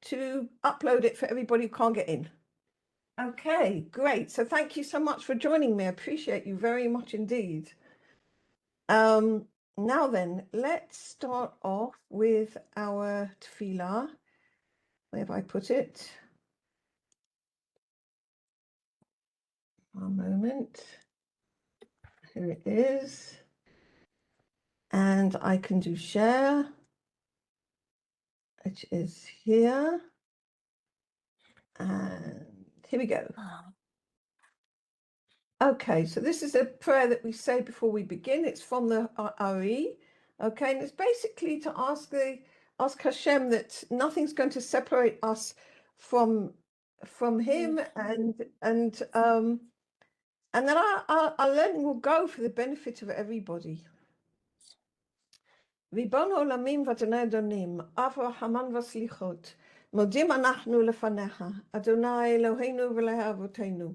to upload it for everybody who can't get in. Okay, great. So thank you so much for joining me. I appreciate you very much indeed. Now then, let's start off with our tefillah. Where have I put it? One moment. Here it is. And I can do share, which is here. And here we go. Okay, so this is a prayer that we say before we begin. It's from the Ari. Okay, and it's basically to ask Hashem that nothing's going to separate us from Him, and then our learning will go for the benefit of everybody. ריבון העולמים ואדוני אדונים, אב רחמן וסליחות, מודים אנחנו לפניך, אדוני אלוהינו ולאבותינו,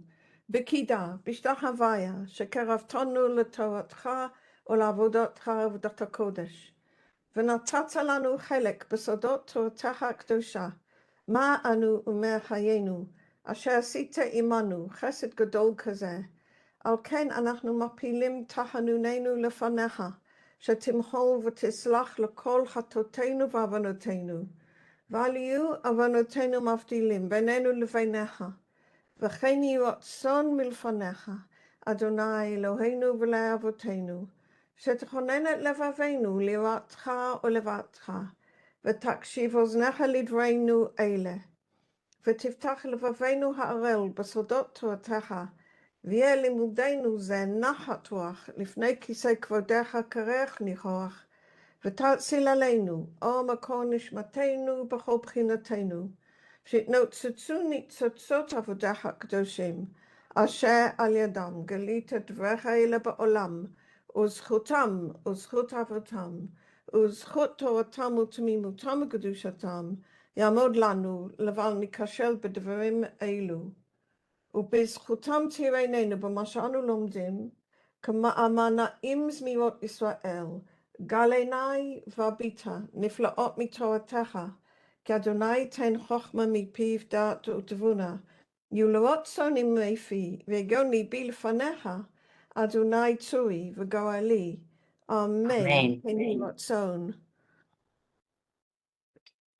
בקידה, בשטח הוויה, שקרבתנו לתורתך ולעבודתך עבודת הקודש, ונתת לנו חלק בסודות תורתך הקדושה, מה אנו אומר חיינו, אשר עשית עמנו חסד גדול כזה, על כן אנחנו מפילים תחנוננו לפניך, שתמחול ותסלח לכל חטאותינו ועוונותינו, ואל יהיו עוונותינו מבדילים בינינו לבינך, וכן יהי רצון מלפניך, אדוני אלוהינו ולאבותינו, שתכונן את לבבינו ליראתך ולבבך, ותקשיב אוזניך לדברינו אלה, ותפתח לבבינו הערל בסודות תורתך, ויהיה לימודנו זה נחת רוח לפני כיסא כבודך קרח ניחוח, ותאציל עלינו אור מקור נשמתנו בכל בחינתנו, שיתנוצצו ניצוצות עבודך הקדושים, אשר על ידם גלית דבריך אלה בעולם, וזכותם וזכות אבותם, וזכות תורתם ותמימותם וקדושתם, יעמוד לנו לבל ניכשל בדברים אלו. ובזכותם תראיננו במה שאנו לומדים, כמאמנעים זמירות ישראל, גל עיני והביטה, נפלאות מתורתך, כי אדוני תן חוכמה מפיו דעת ותבונה, יהיו לרצון עמי פי, ויגון ליבי לפניך, אדוני צורי וגואלי, אמן, כן יהי רצון.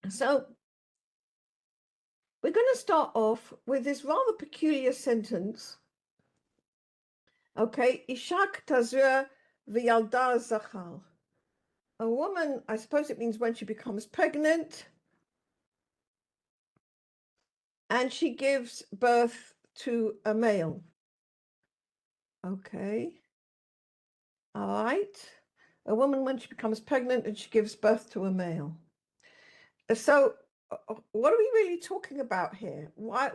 So, we're going to start off with this rather peculiar sentence. Okay, Ishak Tazria v'yalda zachar. A woman, I suppose it means when she becomes pregnant, and she gives birth to a male. Okay, all right. A woman when she becomes pregnant and she gives birth to a male. So, what are we really talking about here? Why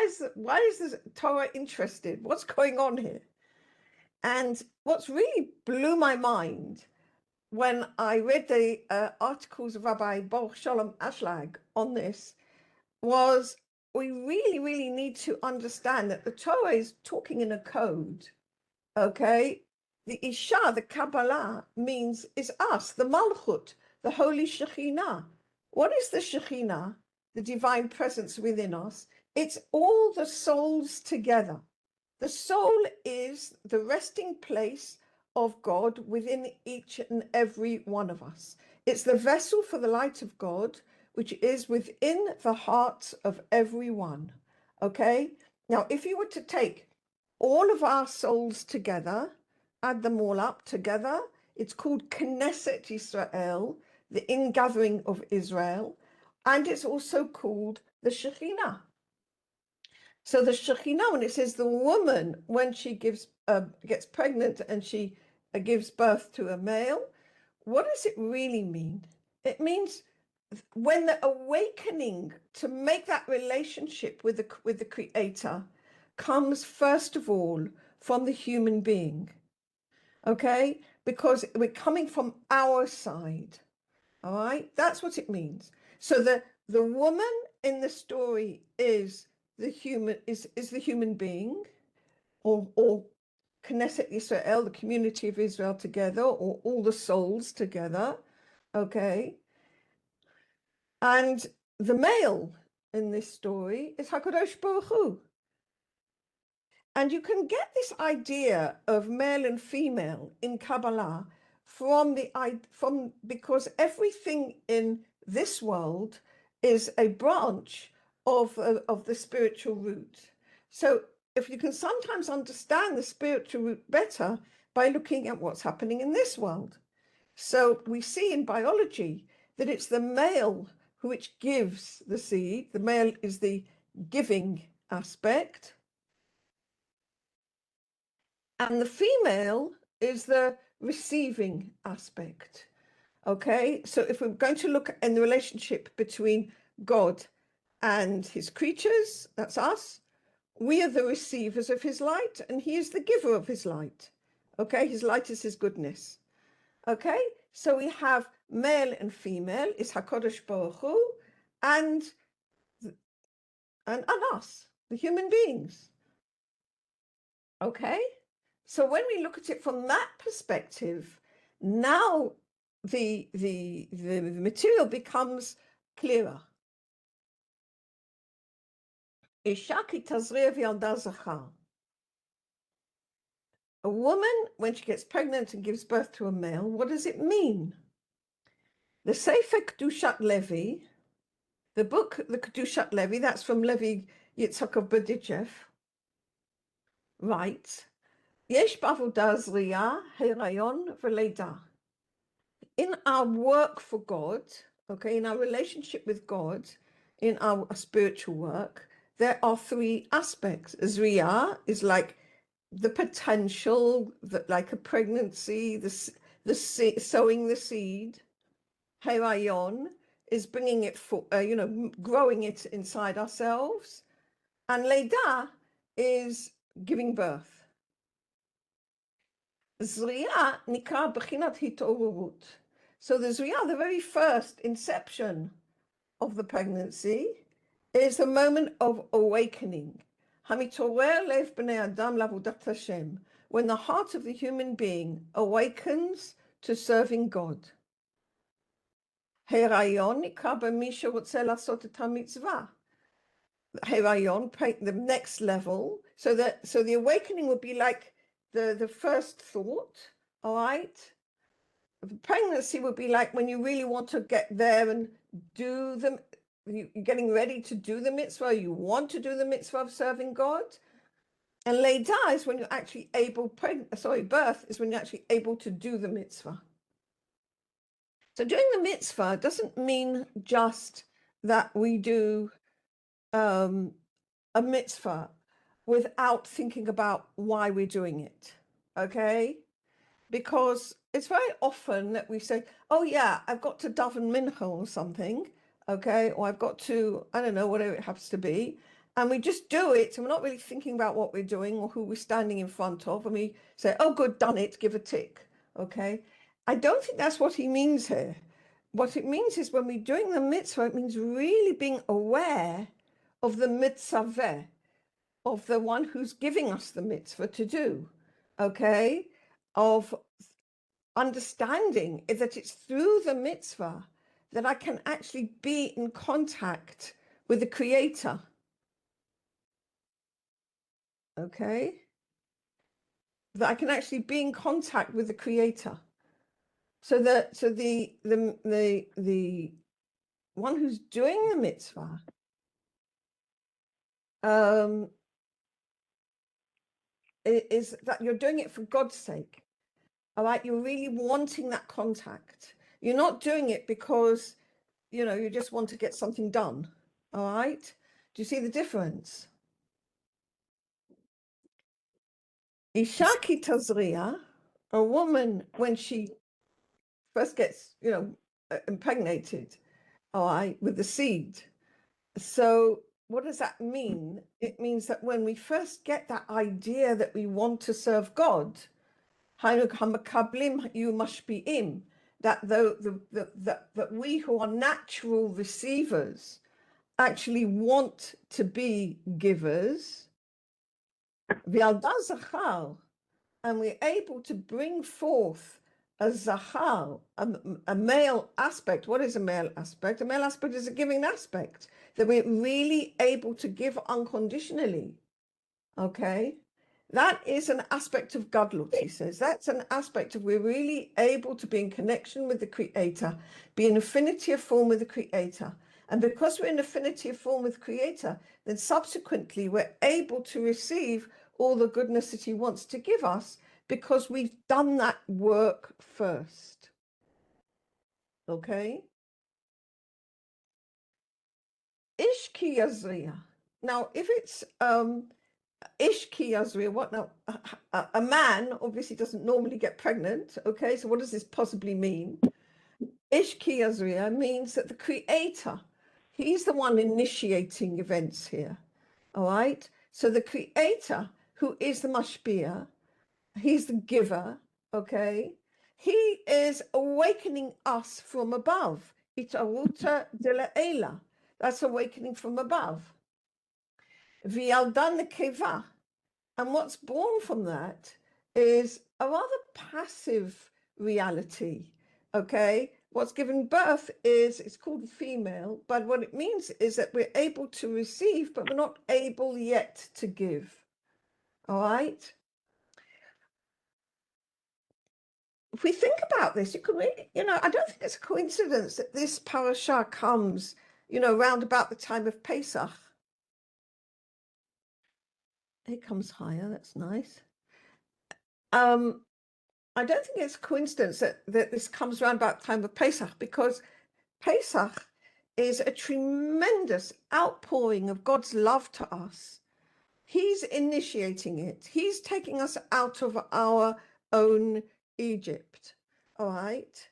is the Torah interested? What's going on here? And what's really blew my mind when I read the articles of Rabbi Baruch Shalom Ashag on this was we really need to understand that the Torah is talking in a code. Okay, the Isha, the Kabbalah, is us, the Malchut, the Holy Shekhinah. What is the Shekhinah? The divine presence within us. It's all the souls together. The soul is the resting place of God within each and every one of us. It's the vessel for the light of God, which is within the hearts of everyone. Okay? Now, if you were to take all of our souls together, add them all up together, it's called Knesset Israel, the ingathering of Israel, and it's also called the Shekhinah. So the Shekhinah, when it says the woman, when she gets pregnant and she gives birth to a male, what does it really mean? It means when the awakening to make that relationship with the Creator comes first of all from the human being, okay? Because we're coming from our side. All right, that's what it means. So the woman in the story is the human being, or Knesset Israel, the community of Israel together, or all the souls together. Okay, and the male in this story is HaKadosh Baruch Hu. And you can get this idea of male and female in Kabbalah because everything in this world is a branch of the spiritual root. So if you can sometimes understand the spiritual root better by looking at what's happening in this world. So we see in biology that it's the male which gives the seed. The male is the giving aspect. And the female is the receiving aspect. Okay, so if we're going to look in the relationship between God and his creatures, that's us, we are the receivers of his light, and he is the giver of his light. Okay, his light is his goodness. Okay, so we have male and female is HaKadosh Baruch Hu, and us, the human beings. Okay, so when we look at it from that perspective, now the material becomes clearer. Isha ki Tazria v'yalda zachar. A woman, when she gets pregnant and gives birth to a male, what does it mean? The Sefer Kedushat Levi, the book, the Kedushat Levi, that's from Levi Yitzhak of Berdichev, writes, Yesh b'avodah zriya, herayon v'leida. In our work for God, okay, in our relationship with God, in our spiritual work, there are three aspects. Zriya is like the potential, like a pregnancy, sowing the seed. Herayon is bringing it for, growing it inside ourselves. And Leida is giving birth. Zriya nikra b'chinat hitorurut. So the Zriya, the very first inception of the pregnancy, is a moment of awakening. Hamitorer lev b'nei adam la'avodat Hashem, when the heart of the human being awakens to serving God. Herayon nikra b'mi sherotzeh la'asot et hamitzvah. Herayon, the next level. So the awakening would be like the first thought, all right? Pregnancy would be like when you really want to get there and do them. You're getting ready to do the mitzvah. You want to do the mitzvah of serving God. And Leida is when you're actually birth is when you're actually able to do the mitzvah. So doing the mitzvah doesn't mean just that we do a mitzvah without thinking about why we're doing it, okay? Because it's very often that we say, oh yeah, I've got to daven mincha or something, okay? Or I've got to, I don't know, whatever it happens to be. And we just do it, and we're not really thinking about what we're doing or who we're standing in front of. And we say, oh, good, done it, give a tick, okay? I don't think that's what he means here. What it means is when we're doing the mitzvah, it means really being aware of the mitzvah, of the one who's giving us the mitzvah to do, okay? Of understanding that it's through the mitzvah that I can actually be in contact with the Creator, okay? That I can actually be in contact with the Creator. So the one who's doing the mitzvah is that you're doing it for God's sake. All right, you're really wanting that contact. You're not doing it because, you just want to get something done. All right, do you see the difference? Isha ki Tazria, a woman, when she first gets, impregnated, all right, with the seed. So what does that mean? It means that when we first get that idea that we want to serve God, that we who are natural receivers actually want to be givers, and we're able to bring forth a zachar, a male aspect. What is a male aspect? A male aspect is a giving aspect, that we're really able to give unconditionally. Okay? That is an aspect of Gadlut, he says. That's an aspect of we're really able to be in connection with the Creator, be in affinity of form with the Creator. And because we're in affinity of form with the Creator, then subsequently we're able to receive all the goodness that he wants to give us, because we've done that work first. Okay? Ishki Yazriya. Now, if it's Ishki Yazriya, what now? A man obviously doesn't normally get pregnant. Okay, so what does this possibly mean? Ishki Yazriya means that the Creator, he's the one initiating events here. All right? So the Creator, who is the mashpia, he's the giver, okay? He is awakening us from above. Itaruta de la Ela. That's awakening from above. Vialdan keva. And what's born from that is a rather passive reality, okay? What's given birth is, it's called female, but what it means is that we're able to receive, but we're not able yet to give, all right? If we think about this, you can really, I don't think it's a coincidence that this parasha comes, round about the time of Pesach. It comes higher, that's nice. I don't think it's a coincidence that this comes around about the time of Pesach, because Pesach is a tremendous outpouring of God's love to us. He's initiating it. He's taking us out of our own Egypt, all right?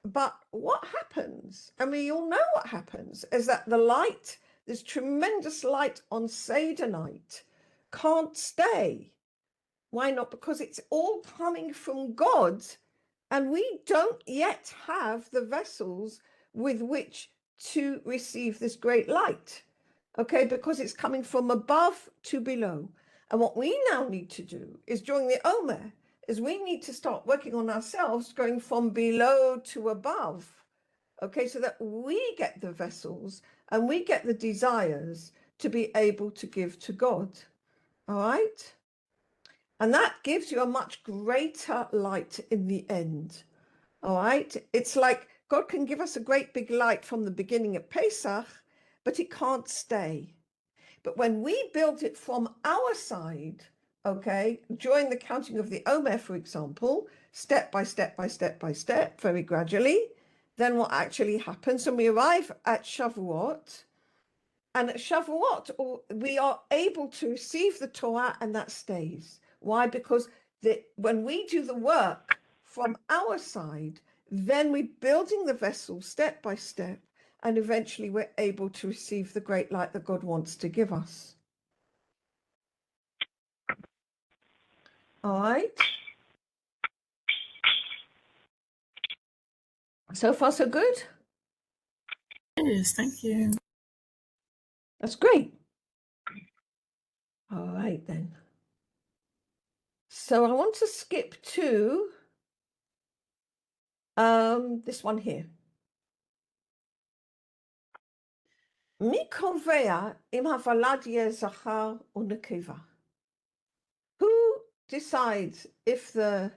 But what happens, and we all know what happens, is that the light, this tremendous light on Seder night, can't stay. Why not? Because it's all coming from God, and we don't yet have the vessels with which to receive this great light, okay? Because it's coming from above to below. And what we now need to do is, during the Omer, is we need to start working on ourselves, going from below to above, okay, so that we get the vessels and we get the desires to be able to give to God, all right? And that gives you a much greater light in the end, all right? It's like God can give us a great big light from the beginning at Pesach, but it can't stay. But when we build it from our side, okay, during the counting of the Omer, for example, step by step by step by step, very gradually, then what actually happens when we arrive at Shavuot, and at Shavuot, we are able to receive the Torah, and that stays. Why? Because when we do the work from our side, then we're building the vessel step by step, and eventually we're able to receive the great light that God wants to give us. All right. So far, so good? Yes, thank you. That's great. All right, then. So I want to skip to this one here. Mi kovea im havalad yeh zachar u'nekeva? Who decides if the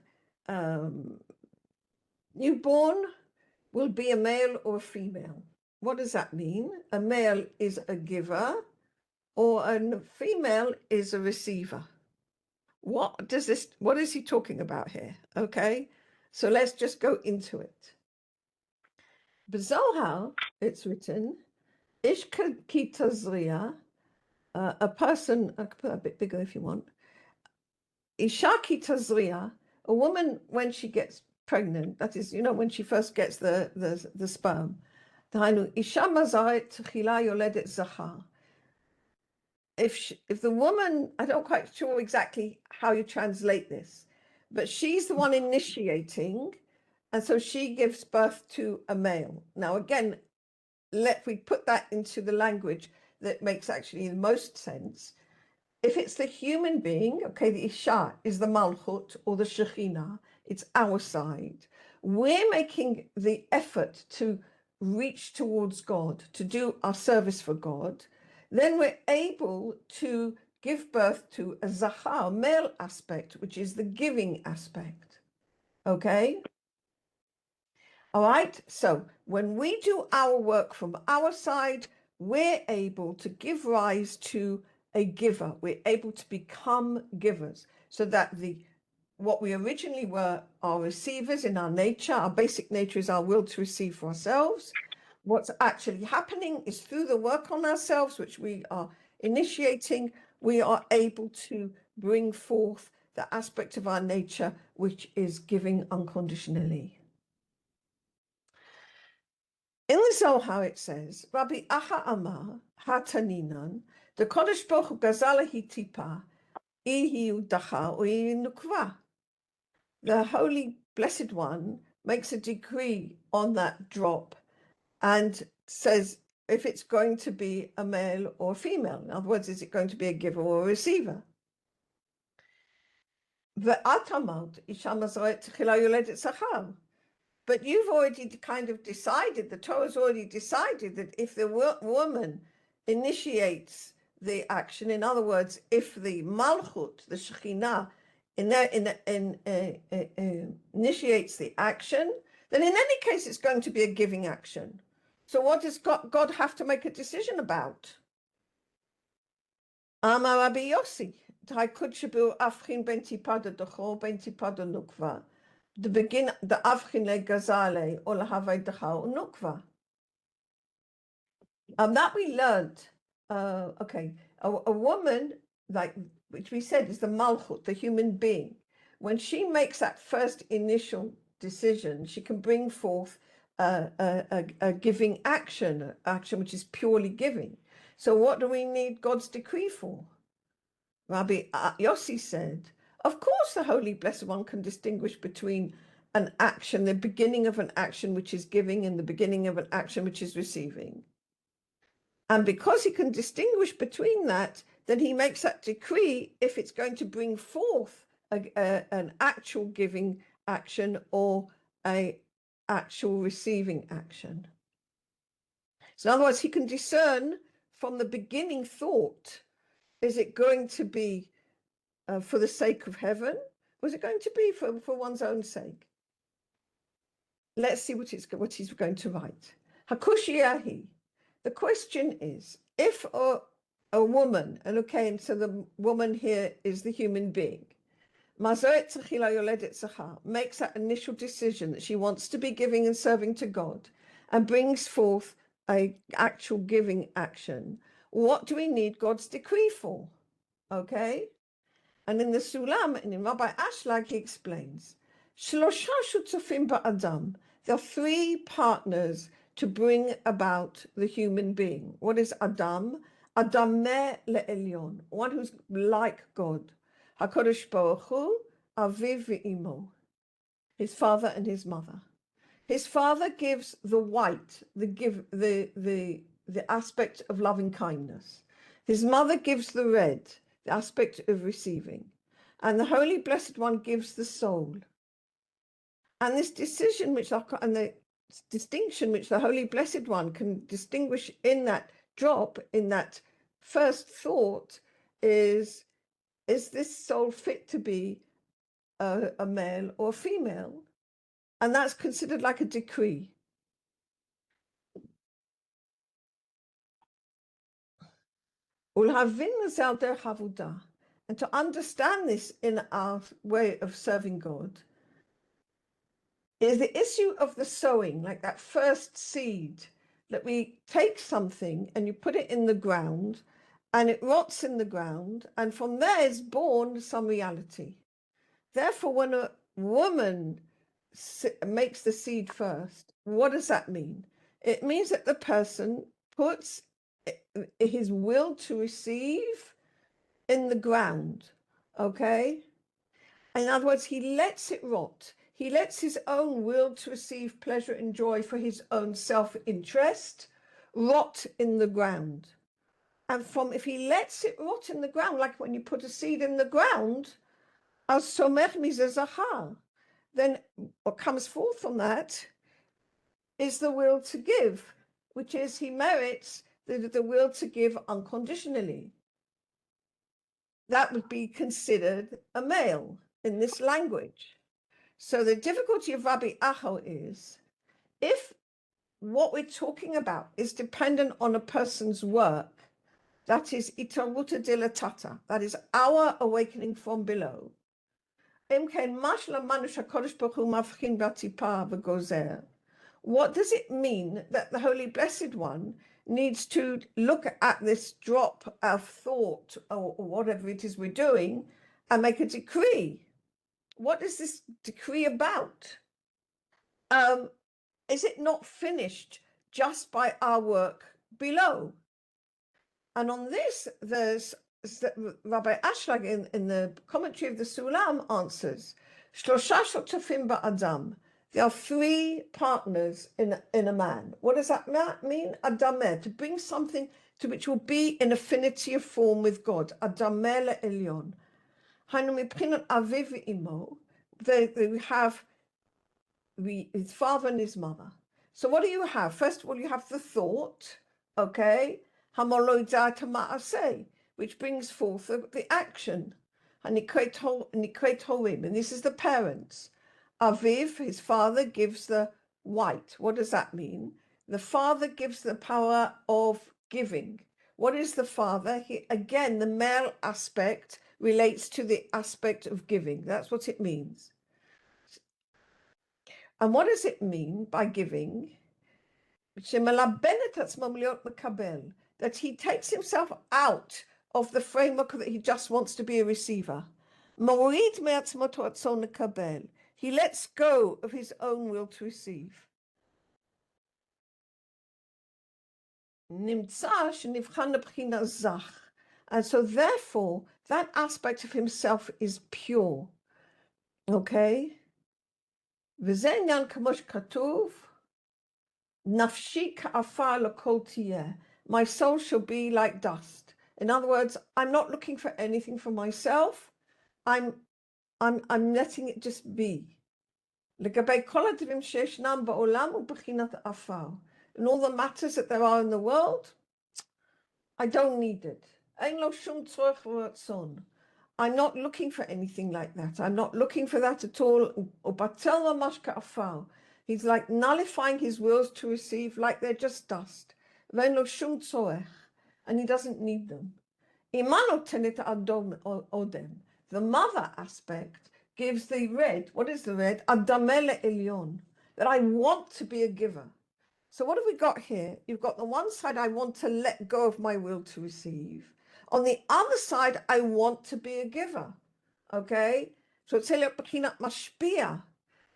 newborn will be a male or a female? What does that mean? A male is a giver, or a female is a receiver. What is he talking about here? Okay, so let's just go into it. Zohar, it's written, Ish ki Tazria, a person, I could put that a bit bigger if you want. Isha ki Tazria, a woman when she gets pregnant, that is, when she first gets the sperm. Isha mazaret chila yoledet zachar. If the woman, I don't quite sure exactly how you translate this, but she's the one initiating, and so she gives birth to a male. Now, again, we put that into the language that makes actually the most sense. If it's the human being, okay, the Isha is the Malchut or the Shekhinah, it's our side. we're making the effort to reach towards God, to do our service for God, then we're able to give birth to a Zachar, male aspect, which is the giving aspect. Okay? All right? So when we do our work from our side, we're able to give rise to a giver. We're able to become givers, so that what we originally were are receivers in our nature. Our basic nature is our will to receive for ourselves. What's actually happening is through the work on ourselves, which we are initiating, we are able to bring forth the aspect of our nature, which is giving unconditionally. In the Zohar, it says, Rabbi Aha Amar, Hataninan, the Kodesh Baruch Hu Gazala Hitipa, Ihi Udacha, Ihi Nukva. The Holy Blessed One makes a decree on that drop and says if it's going to be a male or a female. In other words, is it going to be a giver or a receiver? But you've already kind of decided, the Torah's already decided that if the woman initiates the action, in other words, if the Malchut, the Shekhinah, initiates the action, then in any case it's going to be a giving action. So what does God have to make a decision about? Amar Rabbi Yossi, the begin the avchin le gazale or lahavai dacha nukva. That we learned. Okay, a woman, like which we said is the malchut, the human being. When she makes that first initial decision, she can bring forth a giving action which is purely giving. So what do we need God's decree for? Rabbi Yossi said, of course the Holy Blessed One can distinguish between an action, the beginning of an action which is giving and the beginning of an action which is receiving. And because he can distinguish between that, then he makes that decree if it's going to bring forth an actual giving action or an actual receiving action. So in other words, he can discern from the beginning thought, is it going to be for the sake of heaven? Was it going to be for one's own sake? Let's see what he's going to write. Hakushiyahi. The question is, if a woman, and okay, and so the woman here is the human being, makes that initial decision that she wants to be giving and serving to God and brings forth an actual giving action, what do we need God's decree for? Okay? And in the Sulam, and in Rabbi Ashlag, he explains, Shlosha shutzufim ba'adam. There are three partners to bring about the human being. What is Adam? Adam me le'elyon, one who's like God. HaKadosh Baruch Hu, aviv ve'imo, his father and his mother. His father gives the white, the aspect of loving kindness. His mother gives the red, the aspect of receiving. And the Holy Blessed One gives the soul. And this decision, and the distinction which the Holy Blessed One can distinguish in that drop, in that first thought, is this soul fit to be a male or female? And that's considered like a decree. And to understand this in our way of serving God is the issue of the sowing, like that first seed, that we take something and you put it in the ground and it rots in the ground, and from there is born some reality. Therefore, when a woman makes the seed first, what does that mean? It means that the person puts his will to receive in the ground, okay? In other words, he lets it rot. He lets his own will to receive pleasure and joy for his own self-interest rot in the ground. And if he lets it rot in the ground, like when you put a seed in the ground, as somer mizeh zachar, then what comes forth from that is the will to give, which is he merits the will to give unconditionally. That would be considered a male in this language. So the difficulty of Rabbi Acho is, if what we're talking about is dependent on a person's work, that is itaruta dilatata, that is our awakening from below. What does it mean that the Holy Blessed One needs to look at this drop of thought or whatever it is we're doing and make a decree? What is this decree about? Is it not finished just by our work below? And on this, there's Rabbi Ashag in the commentary of the Sulam answers, Shlosha shotafim ba'adam. There are 3 partners in a man. What does that mean? Adameh, to bring something to which will be in affinity of form with God. Adameh le'elyon. Hanu mibchinat aviv v'imo. They have his father and his mother. So what do you have? First of all, you have the thought, okay? Which brings forth the action. And this is the parents. Aviv, his father, gives the white. What does that mean? The father gives the power of giving. What is the father? Again, the male aspect relates to the aspect of giving. That's what it means. And what does it mean by giving? That he takes himself out of the framework that he just wants to be a receiver. He lets go of his own will to receive. And so therefore, that aspect of himself is pure. Okay? My soul shall be like dust. In other words, I'm not looking for anything for myself. I'm letting it just be. In all the matters that there are in the world, I don't need it. I'm not looking for anything like that. I'm not looking for that at all. He's like nullifying his wills to receive like they're just dust. And he doesn't need them. The mother aspect gives the red. What is the red? Adamele elyon. That I want to be a giver. So what have we got here? You've got the one side, I want to let go of my will to receive. On the other side, I want to be a giver. Okay? So it's mashpia.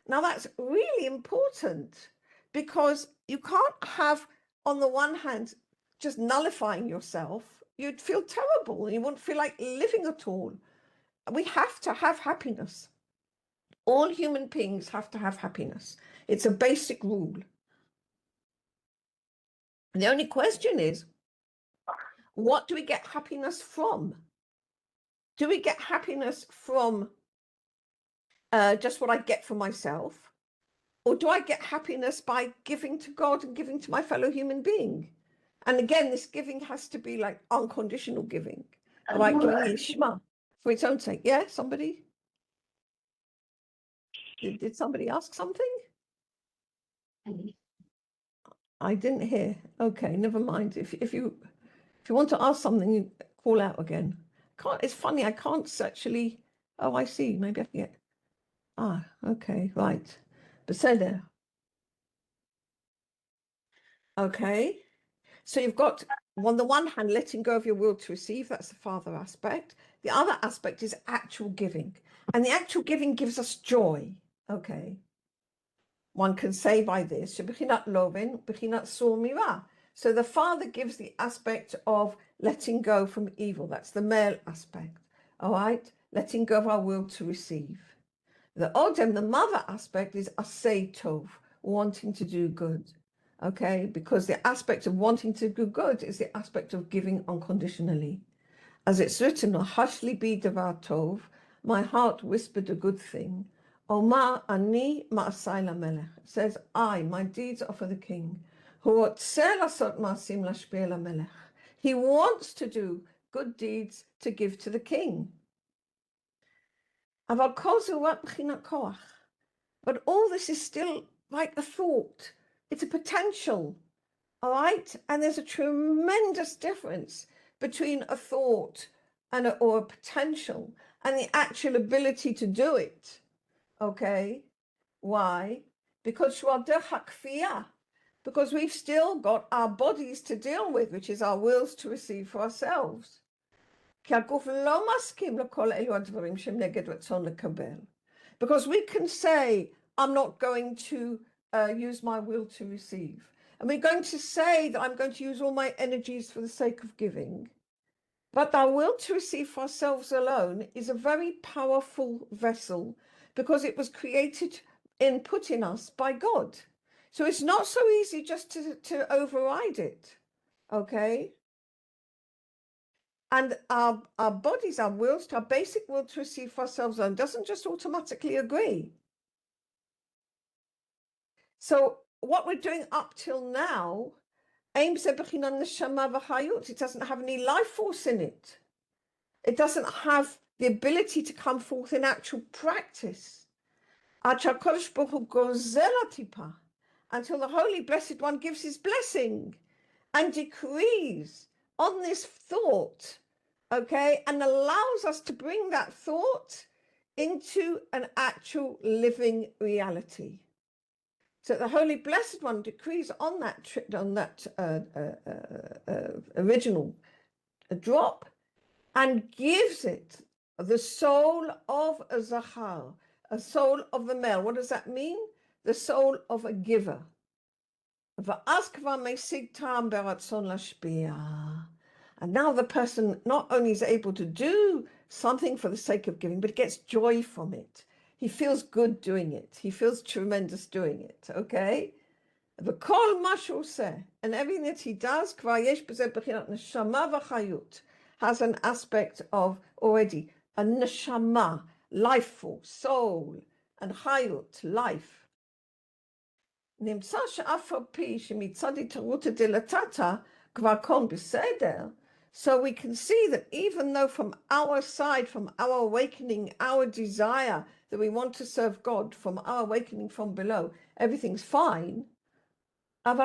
Now that's really important, because you can't have, on the one hand, just nullifying yourself. You'd feel terrible. You wouldn't feel like living at all. We have to have happiness. All human beings have to have happiness. It's a basic rule. The only question is, what do we get happiness from? Do we get happiness from just what I get for myself? Or do I get happiness by giving to God and giving to my fellow human being? And again, this giving has to be like unconditional giving. All right, giving lishma for its own sake. Yeah, somebody? Did somebody ask something? I didn't hear. Okay, never mind. If you want to ask something, you call out again. It's funny, I can't actually. Oh, I see. Maybe I can get. Okay, right. Beseder. Okay. So you've got, on the one hand, letting go of your will to receive. That's the father aspect. The other aspect is actual giving. And the actual giving gives us joy. Okay. One can say by this, so the father gives the aspect of letting go from evil. That's the male aspect. All right? Letting go of our will to receive. The odem, the mother aspect, is asay tov, wanting to do good. Okay? Because the aspect of wanting to do good is the aspect of giving unconditionally. As it's written, Hashli bi davar tov, my heart whispered a good thing. Omar ani ma'asai lamelech. It says, my deeds are for the king. He wants to do good deeds to give to the king. But all this is still like a thought. It's a potential, all right? And there's a tremendous difference between a thought and or a potential and the actual ability to do it, okay? Why? Because we've still got our bodies to deal with, which is our wills to receive for ourselves. Because we can say, I'm not going to use my will to receive. And we're going to say that I'm going to use all my energies for the sake of giving. But our will to receive for ourselves alone is a very powerful vessel because it was created and put in us by God. So it's not so easy just to override it, okay? And our bodies, our wills, our basic will to receive for ourselves alone doesn't just automatically agree. So what we're doing up till now, it doesn't have any life force in it. It doesn't have the ability to come forth in actual practice. Until the Holy Blessed One gives his blessing and decrees on this thought, okay, and allows us to bring that thought into an actual living reality. So the Holy Blessed One decrees on that original drop and gives it the soul of a Zohar, a soul of the male. What does that mean? The soul of a giver. And now the person not only is able to do something for the sake of giving, but gets joy from it. He feels good doing it. He feels tremendous doing it, okay? And everything that he does has an aspect of already a neshama, life force, soul, and chayut, life. So we can see that even though from our side, from our awakening, our desire that we want to serve God, from our awakening from below, everything's fine. But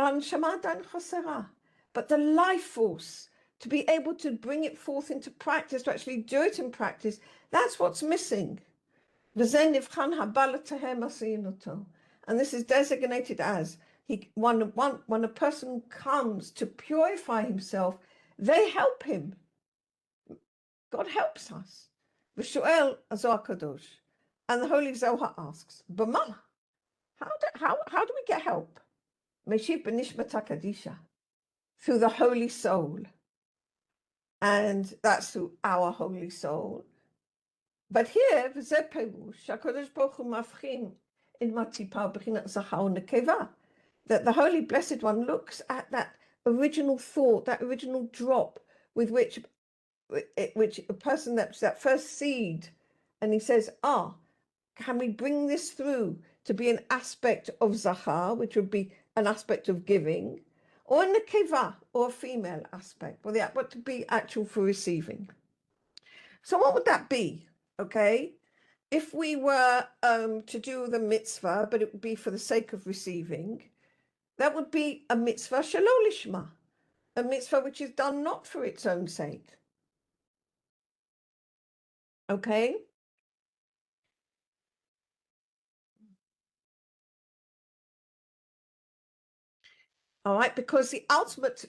the life force, to be able to bring it forth into practice, to actually do it in practice, that's what's missing. And this is designated as when a person comes to purify himself, they help him. God helps us. V'shoel Zohar Kadosh, and the Holy Zohar asks, "B'ma, how do we get help? Meshiv b'nishmata kadisha, through the Holy Soul, and that's through our Holy Soul. But here, v'zeh perush, HaKadosh Baruch Hu mavchin in matipa b'chinat Zohar nekeva, that the Holy Blessed One looks at that original thought, that original drop with which a person, that first seed, and he says, can we bring this through to be an aspect of Zachar, which would be an aspect of giving, or in the keva, or a female aspect, but to be actual for receiving. So what would that be? Okay, if we were to do the mitzvah, but it would be for the sake of receiving, that would be a mitzvah shelo lishma, a mitzvah which is done not for its own sake. Okay? All right, because the ultimate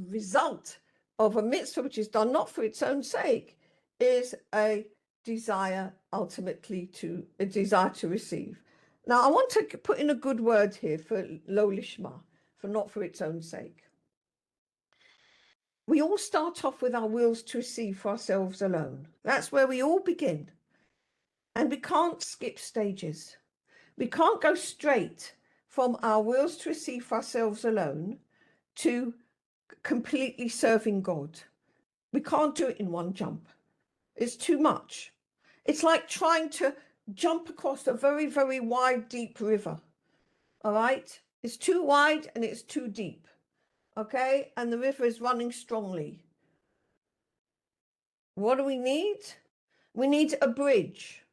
result of a mitzvah which is done not for its own sake is a desire to receive. Now, I want to put in a good word here for lo lishma, for not for its own sake. We all start off with our wills to receive for ourselves alone. That's where we all begin. And we can't skip stages. We can't go straight from our wills to receive for ourselves alone to completely serving God. We can't do it in one jump. It's too much. It's like trying to jump across a very, very wide, deep river. All right? It's too wide and it's too deep. Okay? And the river is running strongly. What do we need? We need a bridge,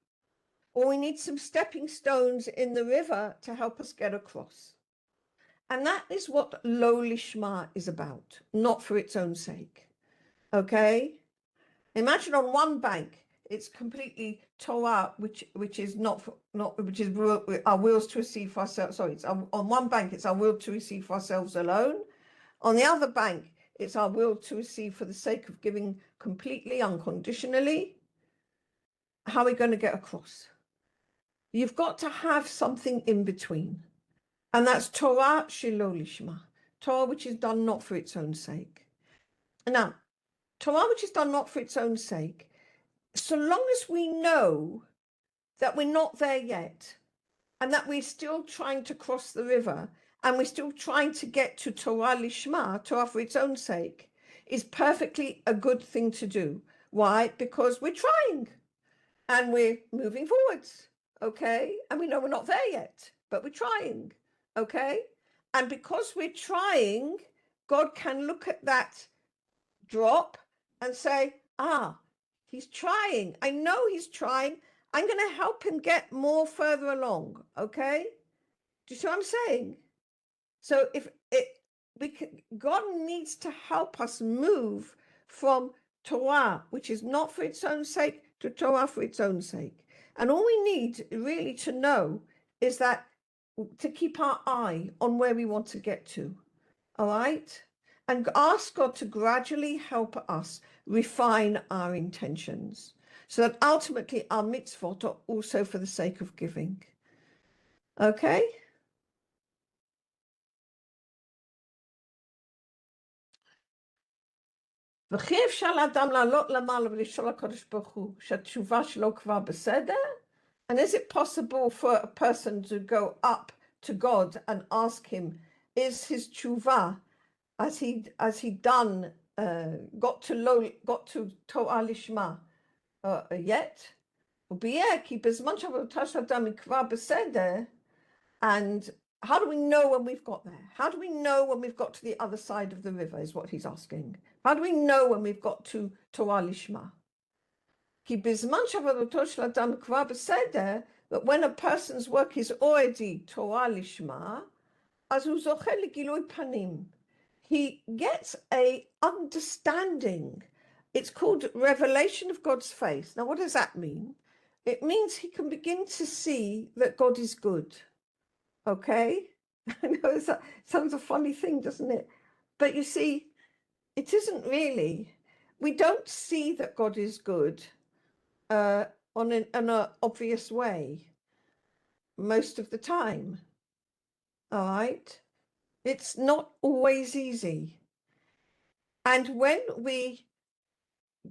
or we need some stepping stones in the river to help us get across. And that is what lo lishma is about, not for its own sake. Okay? Imagine on one bank, it's completely Torah, which is which is our wills to receive for ourselves. Sorry, on one bank, it's our will to receive for ourselves alone. On the other bank, it's our will to receive for the sake of giving completely, unconditionally. How are we going to get across? You've got to have something in between. And that's Torah shelo lishma. Torah which is done not for its own sake. Now, Torah which is done not for its own sake, so long as we know that we're not there yet, and that we're still trying to cross the river, and we're still trying to get to Torah lishma, Torah for its own sake, is perfectly a good thing to do. Why? Because we're trying, and we're moving forwards, okay? And we know we're not there yet, but we're trying, okay? And because we're trying, God can look at that drop and say, he's trying. I know he's trying. I'm going to help him get more further along, okay? Do you see what I'm saying? So God needs to help us move from Torah, which is not for its own sake, to Torah for its own sake. And all we need really to know is that to keep our eye on where we want to get to, all right? And ask God to gradually help us refine our intentions so that ultimately our mitzvot are also for the sake of giving. Okay? וכי אפשר לאדם לעלות למעלה ולשאול לקדוש ברוך הוא שהתשובה שלו כבר בסדר? And is it possible for a person to go up to God and ask him, is his tshuva, has he done, got to Torah lishma yet? And how do we know when we've got there? How do we know when we've got to the other side of the river, is what he's asking. How do we know when we've got to Torah lishma? But when a person's work is already Torah lishma, he gets a understanding. It's called revelation of God's face. Now, what does that mean? It means he can begin to see that God is good. Okay? I know it sounds a funny thing, doesn't it? But you see, it isn't really. We don't see that God is good in an obvious way most of the time. All right? It's not always easy. And when we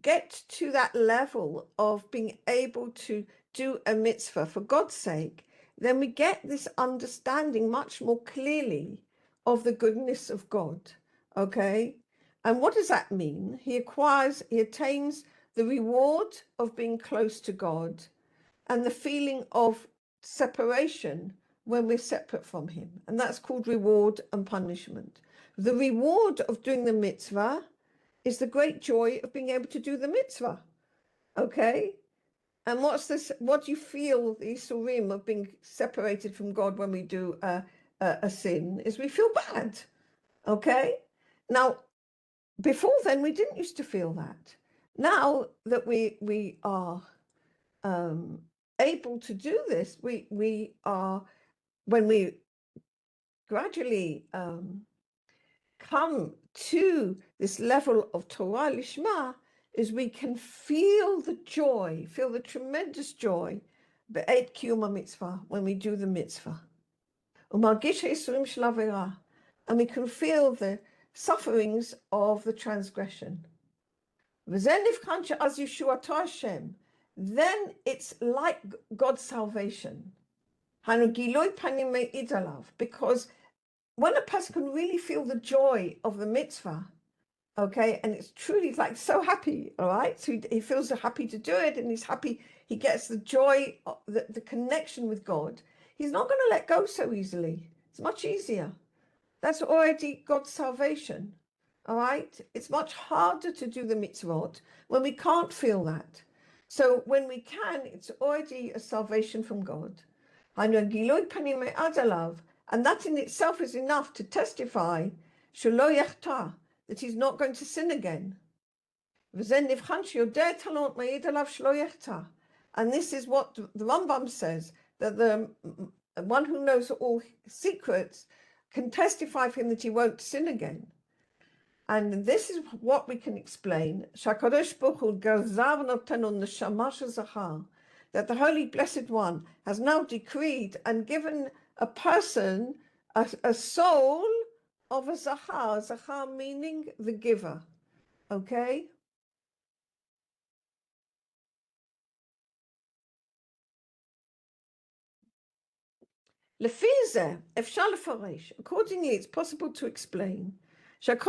get to that level of being able to do a mitzvah for God's sake, then we get this understanding much more clearly of the goodness of God, okay? And what does that mean? He attains the reward of being close to God and the feeling of separation when we're separate from him. And that's called reward and punishment. The reward of doing the mitzvah is the great joy of being able to do the mitzvah, okay? And what's this? What do you feel, the isurim of being separated from God when we do a sin? Is we feel bad, okay? Now, before then, we didn't used to feel that. Now that we are able to do this, we are, when we gradually come to this level of Torah lishma, is we can feel the joy, feel the tremendous joy, be'et kiyum mitzvah, when we do the mitzvah. And we can feel the sufferings of the transgression. Then it's like God's salvation. Because when a person can really feel the joy of the mitzvah, okay, and it's truly like so happy, all right? So he feels so happy to do it, and he's happy. he gets the joy, the connection with God, he's not going to let go so easily. It's much easier. That's already God's salvation. All right? It's much harder to do the mitzvot when we can't feel that. So when we can, it's already a salvation from God. And that in itself is enough to testify that he's not going to sin again. And this is what the Rambam says, that the one who knows all secrets can testify for him that he won't sin again. And this is what we can explain. That the Holy Blessed One has now decreed and given a person a soul of a Zohar meaning the giver. Okay? Accordingly, it's possible to explain that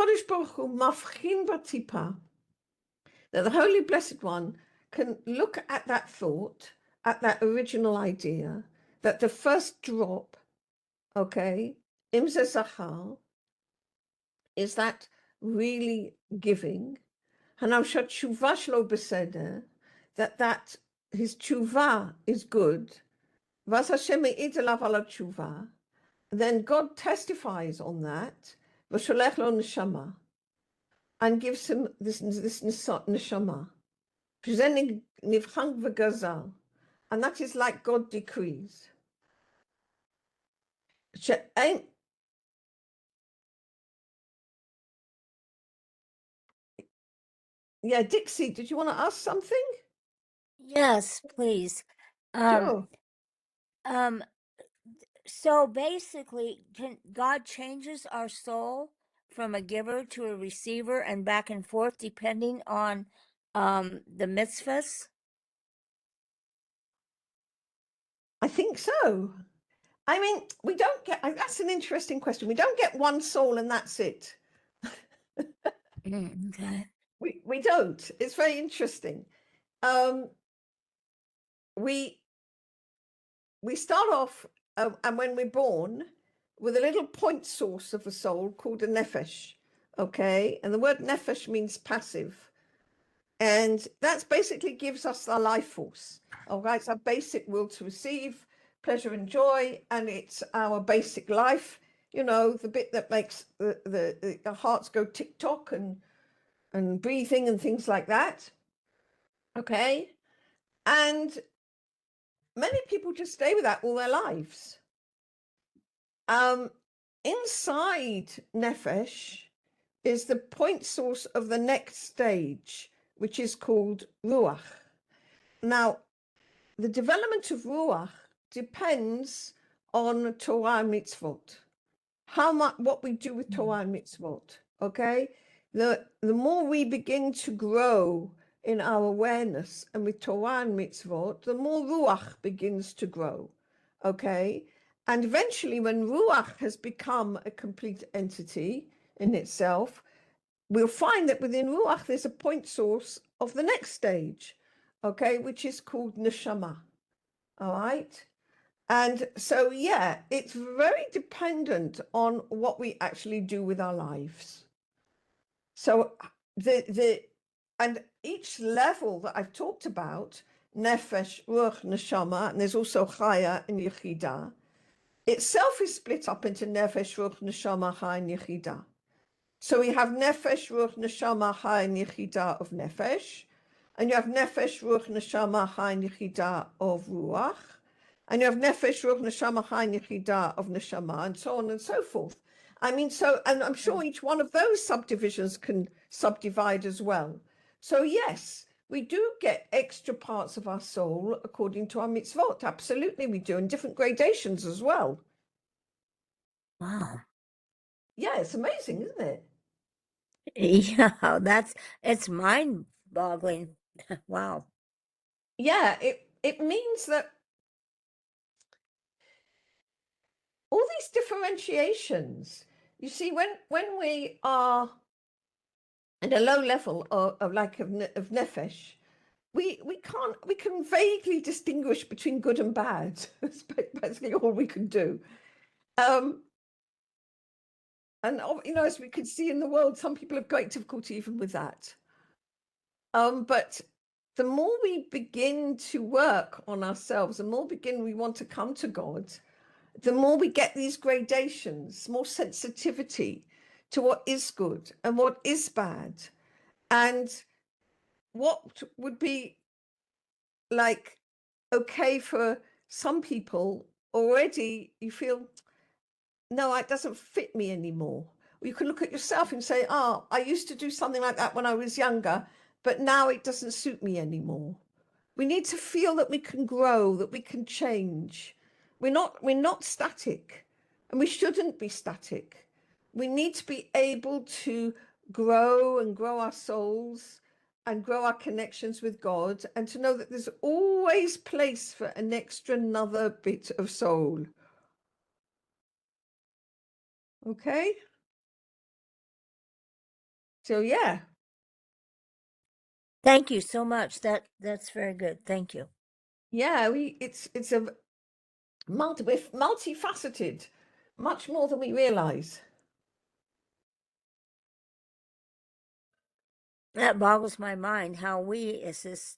the Holy Blessed One can look at that thought, at that original idea, that the first drop, okay, imze zachar, is that really giving, that his tshuva is good, then God testifies on that, and gives him this neshama, presenting nivchang v'gazal, and that is like God decrees. Yeah, Dixie, did you want to ask something? Yes, please. Sure. So basically, God changes our soul from a giver to a receiver and back and forth depending on the mitzvahs? I think so. I mean, we don't get, that's an interesting question. We don't get one soul and that's it. Okay. We don't. It's very interesting. We start off, and when we're born, with a little point source of the soul called a nefesh, okay? And the word nefesh means passive. And that basically gives us our life force, all right? It's our basic will to receive pleasure and joy, and it's our basic life, you know, the bit that makes the hearts go tick-tock and breathing and things like that, okay? And many people just stay with that all their lives. Inside nefesh is the point source of the next stage, which is called ruach. Now, the development of ruach depends on Torah and mitzvot. How much, what we do with Torah and mitzvot, okay? The more we begin to grow in our awareness and with Torah and mitzvot, the more ruach begins to grow, okay? And eventually, when ruach has become a complete entity in itself, we'll find that within ruach there's a point source of the next stage, okay, which is called neshama. All right. And so, yeah, it's very dependent on what we actually do with our lives. So and each level that I've talked about, nefesh, ruach, neshama, and there's also chaya and yechida, itself is split up into nefesh, ruach, neshama, chaya, and yechida. So we have nefesh, ruach, neshama, chaya, and yechida of nefesh, and you have nefesh, ruach, neshama, chaya, and yechida of ruach, and you have nefesh, ruach, neshama, chaya, and yechida of neshama, and so on and so forth. I mean, so, and I'm sure each one of those subdivisions can subdivide as well. So yes, we do get extra parts of our soul according to our mitzvot. Absolutely, we do, in different gradations as well. Wow. Yeah, it's amazing, isn't it? Yeah, it's mind-boggling. Wow. Yeah, it means that all these differentiations, you see, when we are at a low level of nefesh, we can vaguely distinguish between good and bad. That's basically all we can do. And as we can see in the world, some people have great difficulty even with that. But the more we begin to work on ourselves, the more we want to come to God, the more we get these gradations, more sensitivity to what is good and what is bad, and what would be like okay for some people. Already you feel, no, it doesn't fit me anymore. Or you can look at yourself and say, oh, I used to do something like that when I was younger, but now it doesn't suit me anymore. We need to feel that we can grow, that we can change. We're not static, and we shouldn't be static. We need to be able to grow and grow our souls and grow our connections with God, and to know that there's always place for another bit of soul. Okay? So yeah. Thank you so much. That's very good. Thank you. Yeah, it's a multifaceted, much more than we realize. That boggles my mind how we, as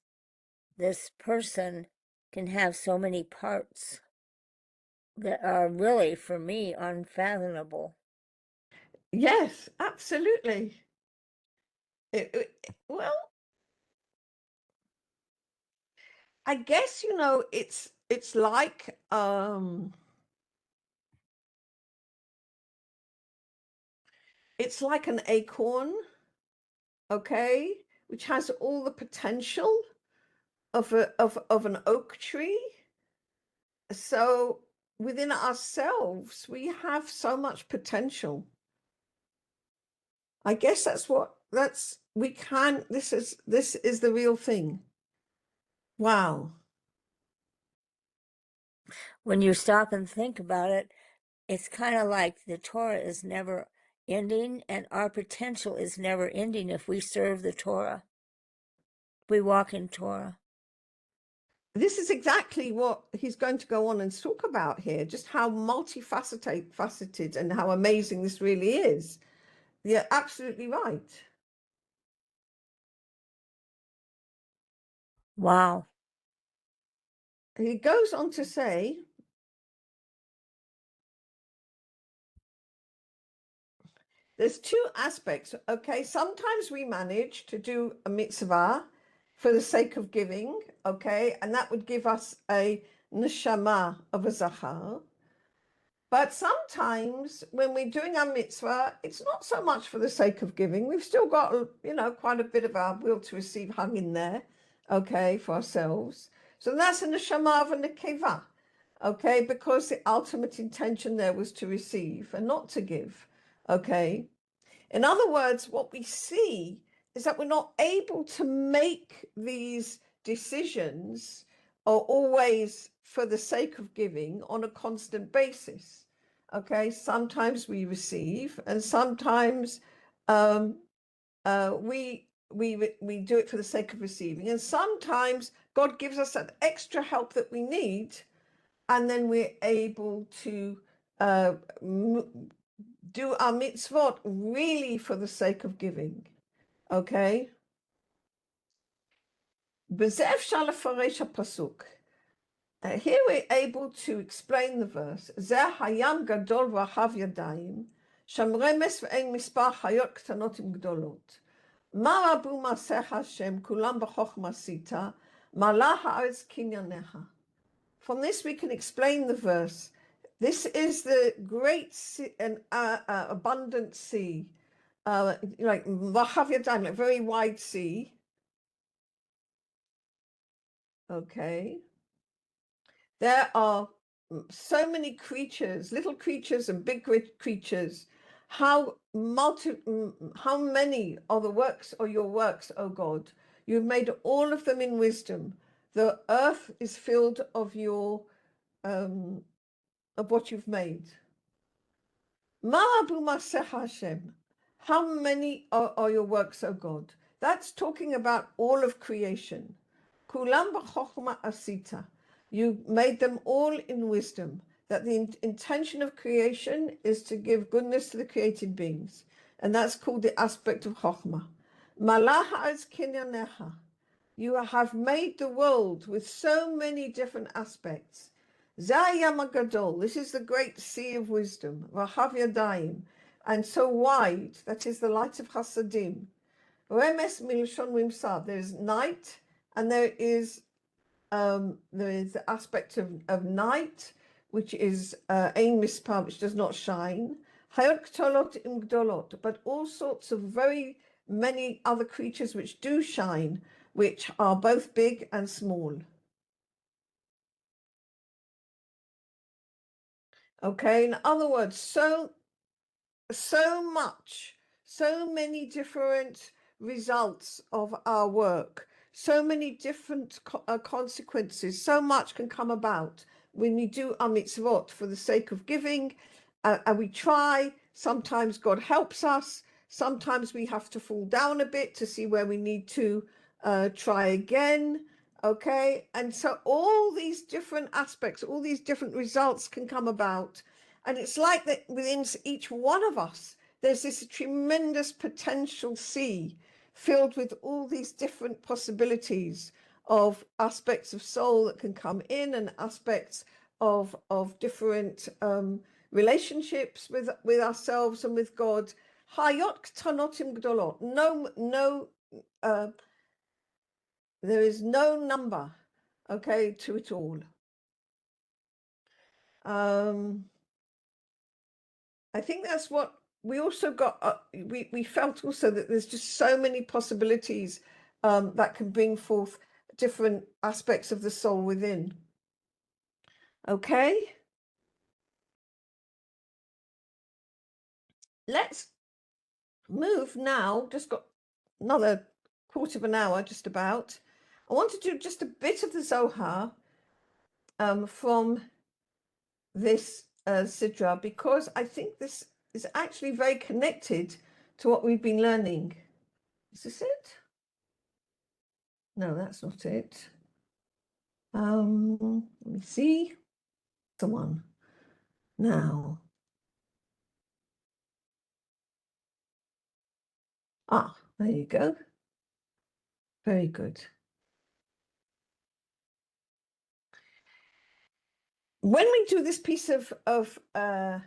this person, can have so many parts that are really, for me, unfathomable. Yes, absolutely. Well, I guess, it's like an acorn, okay, which has all the potential of an oak tree. So within ourselves, we have so much potential. I guess this is the real thing. Wow. When you stop and think about it, it's kind of like the Torah is never ending, and our potential is never ending if we serve the Torah. We walk in Torah. This is exactly what he's going to go on and talk about here, just how multifaceted and how amazing this really is. You're absolutely right. Wow. He goes on to say, there's two aspects, okay? Sometimes we manage to do a mitzvah for the sake of giving, okay? And that would give us a neshama of a zachar. But sometimes when we're doing our mitzvah, it's not so much for the sake of giving. We've still got, quite a bit of our will to receive hung in there, okay, for ourselves. So that's a neshama of a nekeva, okay, because the ultimate intention there was to receive and not to give, okay? In other words, what we see is that we're not able to make these decisions or always for the sake of giving on a constant basis. Okay, sometimes we receive, and sometimes we do it for the sake of receiving, and sometimes God gives us that extra help that we need, and then we're able to do our mitzvot really for the sake of giving. Okay? Here we're able to explain the verse. Zeh hayam gadol v'rachav yadayim, sham remes ve'en mispar hayot ktanot im gdolot. Ma rabu ma'aseh Hashem, kulam b'chochma asita, malah ha'aretz kinyaneha. From this we can explain the verse. This is the great sea, and abundant sea, like v'rachav yadayim, like very wide sea. Okay. There are so many creatures, little creatures and big creatures. How many are the works or your works, O God? You've made all of them in wisdom. The earth is filled of what you've made. Ma'abu Maseh Hashem. How many are your works, O God? That's talking about all of creation. Kulam b'chokhmah asita. You made them all in wisdom. That the intention of creation is to give goodness to the created beings. And that's called the aspect of chokhmah. Malaha az kinyanecha. You have made the world with so many different aspects. Zayam Gadol, this is the great sea of wisdom. Rahav Yadayim, and so wide, that is the light of Hasadim. Remes Milshon Wimsa, there's night, and there is the aspect of night, which is Ein Mispar, which does not shine. Hayot Ktolot Im Gdolot, but all sorts of very many other creatures which do shine, which are both big and small. Okay, in other words, so much, so many different results of our work, so many different consequences, so much can come about when we do our mitzvot for the sake of giving, and we try. Sometimes God helps us, sometimes we have to fall down a bit to see where we need to try again. Okay, and so all these different aspects, all these different results can come about. And it's like that within each one of us, there's this tremendous potential sea filled with all these different possibilities of aspects of soul that can come in, and aspects of different relationships with ourselves and with God. Hayot ktanotim gdolot. No, there is no number, okay, to it all. I think that's what we also got. We felt also that there's just so many possibilities that can bring forth different aspects of the soul within. Okay, let's move now. Just got another quarter of an hour, just about. I want to do just a bit of the Zohar from this Sidra, because I think this is actually very connected to what we've been learning. Is this it? No, that's not it. Let me see. The one now. Ah, there you go. Very good. When we do this piece of oh,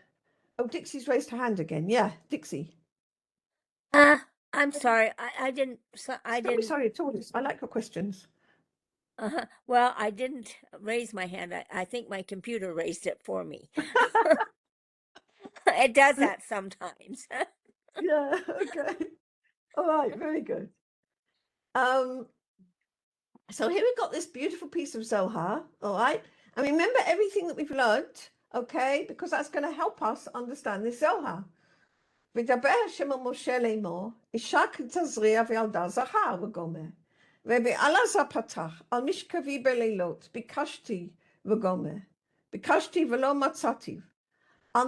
Dixie's raised her hand again. Yeah, Dixie. I'm sorry. I didn't. I Don't be didn't. sorry at all. I like your questions. Well, I didn't raise my hand. I think my computer raised it for me. It does that sometimes. Yeah. Okay. All right. Very good. So here we've got this beautiful piece of Zohar. All right. And remember everything that we've learned. Okay, because that's going to help us understand this Zohar. וידבר השם אל משה לאמור, אישה כתזריע וילדה זכר וגומר. ובעלזה פתח, על משכבי בלילות, ביקשתי וגומר. ביקשתי ולא מצאתי. על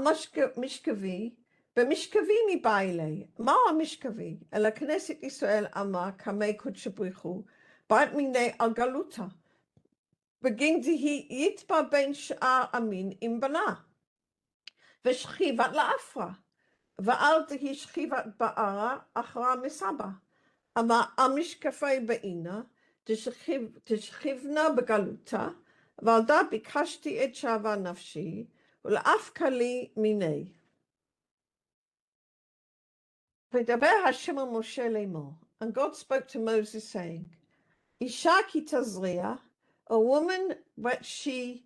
משכבי, במשכבי מבא אלי. מהו המשכבי? אלא כנסת ישראל אמר, כמי קודש בריך הוא, בת מיני על גלותה. בגין דהי יתבע בין שאר המין עם בנה. ושכיבת לאפרה. ועל תהי שכיבת בערה אחרה מסבא. אמר המשקפי בעינה, תשכיבנה בגלותה, ועל דה ביקשתי את שווה נפשי, ולאף כלי מיני. וידבר השם אל משה לאמור, and God spoke to Moses saying, אישה כי תזריע, a woman, when she,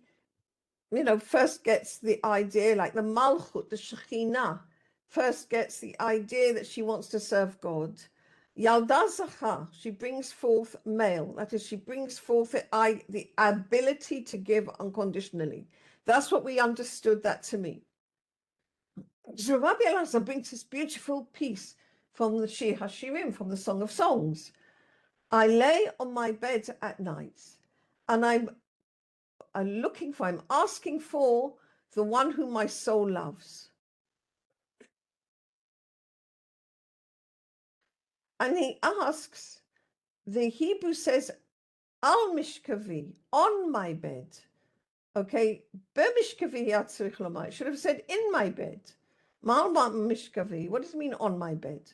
first gets the idea, like the malchut, the Shekhinah, first gets the idea that she wants to serve God. Yalda Zachar, she brings forth male. That is, she brings forth the ability to give unconditionally. That's what we understood that to mean. So Rabbi Elazar brings this beautiful piece from the Shir HaShirim, from the Song of Songs. I lay on my bed at night, and I'm asking for the one whom my soul loves. And he asks, the Hebrew says, al mishkavi, on my bed. Okay, b'mishkavi yatzrich lomar. It should have said in my bed. Mal mishkavi. What does it mean on my bed?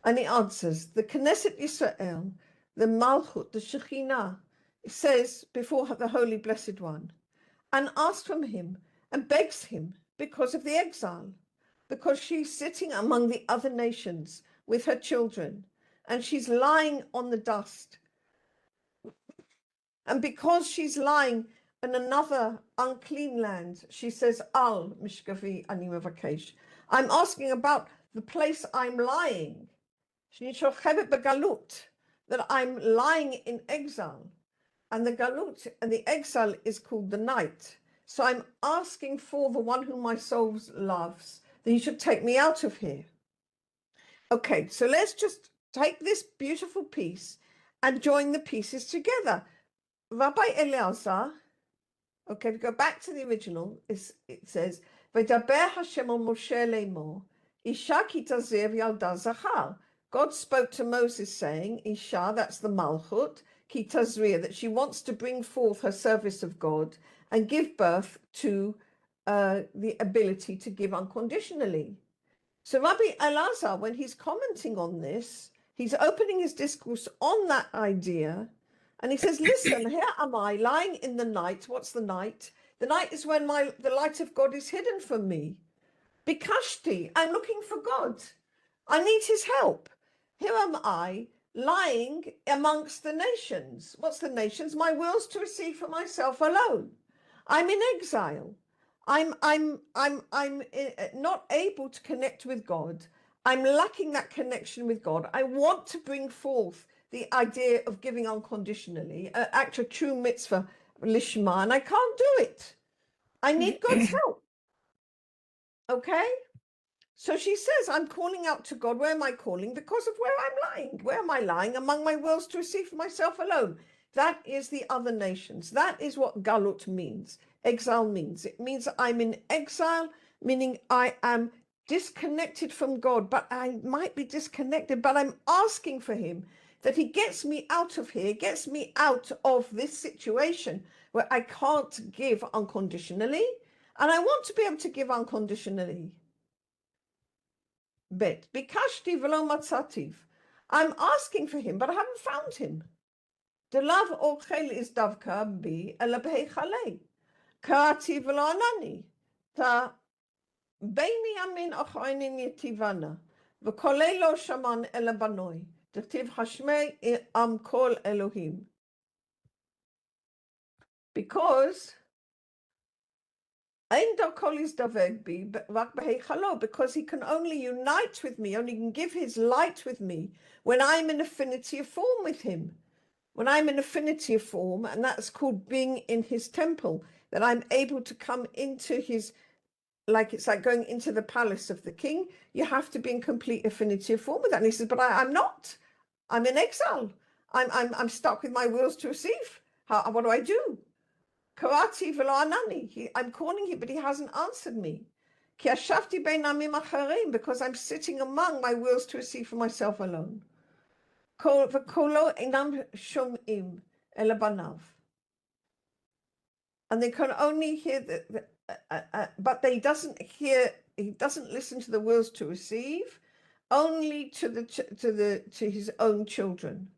And he answers, the Knesset Israel, the Malchut, the Shekhinah, it says before the Holy Blessed One, and asks from him and begs him because of the exile, because she's sitting among the other nations with her children, and she's lying on the dust. And because she's lying in another unclean land, she says, Al Mishkavi Ani Mevakesh. I'm asking about the place I'm lying. That I'm lying in exile, and the galut and the exile is called the night. So I'm asking for the one whom my soul loves, that he should take me out of here. Okay, so let's just take this beautiful piece and join the pieces together. Rabbi Eliezer, okay, if you go back to the original, it says, V'daber Hashem al Moshe le'mor, Isha ki tazria v'yalda zachar. God spoke to Moses saying, Isha, that's the Malchut, ki Tazria, that she wants to bring forth her service of God and give birth to the ability to give unconditionally. So Rabbi Elazar, when he's commenting on this, he's opening his discourse on that idea, and he says, listen, here am I lying in the night. What's the night? The night is when the light of God is hidden from me. Bikashti, I'm looking for God. I need his help. Here am I lying amongst the nations. What's the nations? My wills to receive for myself alone. I'm in exile. I'm not able to connect with God. I'm lacking that connection with God. I want to bring forth the idea of giving unconditionally, act a true mitzvah lishma, and I can't do it. I need God's help. Okay? So she says, I'm calling out to God. Where am I calling? Because of where I'm lying. Where am I lying? Among my wills to receive for myself alone. That is the other nations. That is what galut means. Exile means. It means I'm in exile, meaning I am disconnected from God, but I might be disconnected, but I'm asking for him that he gets me out of here, gets me out of this situation where I can't give unconditionally, and I want to be able to give unconditionally. Bet bikashti v'lo matzativ. I'm asking for him, but I haven't found him. The love ochel is davka bi ela b'hechalei. Karati v'lo anani. Ta beini amin achoinin yetivana. V'kolei lo shaman ela banoi. D'chtiv hashmei am kol Elohim. Because because he can only unite with me, only can give his light with me when I'm in affinity of form with him. When I'm in affinity of form, and that's called being in his temple, that I'm able to come into his, like it's like going into the palace of the king. You have to be in complete affinity of form with that. And he says, but I'm not. I'm in exile. I'm stuck with my wills to receive. What do I do? Karati v'lo anani. I'm calling him, but he hasn't answered me. Ki yashavti bein amim acharim, because I'm sitting among my wills to receive for myself alone. V'kolo einam shom'im ela banav. And they can only hear but he doesn't listen to the wills to receive, only to his own children.